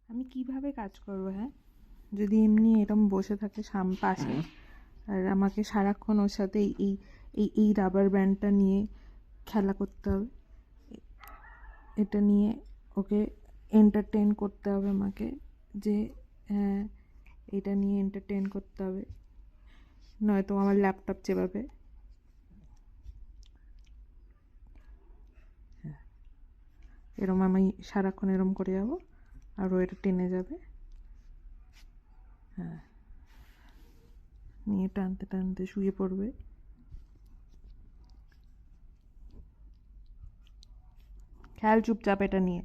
আমি কিভাবে কাজ করব? হ্যাঁ, যদি এমনি এরম বসে থাকে পাশে, আর আমাকে সারাক্ষণ ওর সাথে এই এই এই রাবার ব্যান্ডটা নিয়ে খেলা করতে হবে, এটা নিয়ে ওকে এন্টারটেন করতে হবে আমাকে, যে হ্যাঁ এটা নিয়ে এন্টারটেন করতে হবে, নয়তো আমার ল্যাপটপ চেপাবে। এরম আমি সারাক্ষণ এরম করে যাবো, আর ও এটা টেনে যাবে। হ্যাঁ, নিয়ে টানতে টানতে শুয়ে পড়বে। খেয়াল চুপচাপ এটা নিয়ে।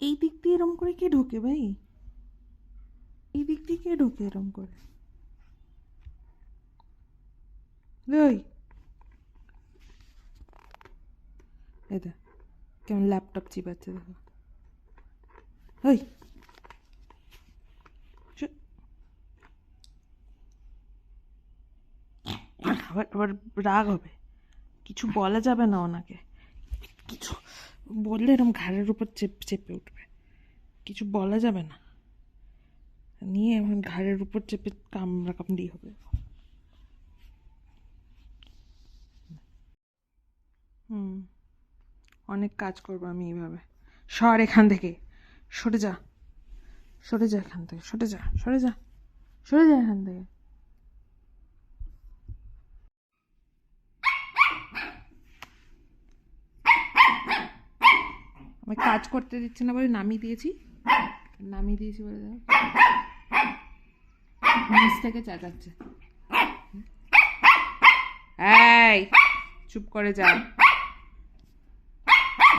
এই দিক দিয়ে এরম করে কে ঢোকে ভাই? এই দিক দিয়ে কে ঢোকে এরম করে? ওই এটা কেমন ল্যাপটপ চিপাচ্ছে দেখো। ওই আবার আবার রাগ হবে, কিছু বলা যাবে না ওনাকে। কিছু বললে এরকম ঘাড়ের উপর চেপে উঠবে, কিছু বলা যাবে না, নিয়ে এমন ঘাড়ের উপর চেপে কামড়া কামড়ি হবে। অনেক কাজ করবো আমি এইভাবে। সর এখান থেকে, সরে যা, সরে যা এখান থেকে, সরে যা, সরে যা, সরে যা এখান থেকে। আমি কাজ করতে দিচ্ছি না বলে নামিয়ে দিয়েছি, বলে দাও, নিচ থেকে চেঁচাচ্ছে। এই চুপ করে যা।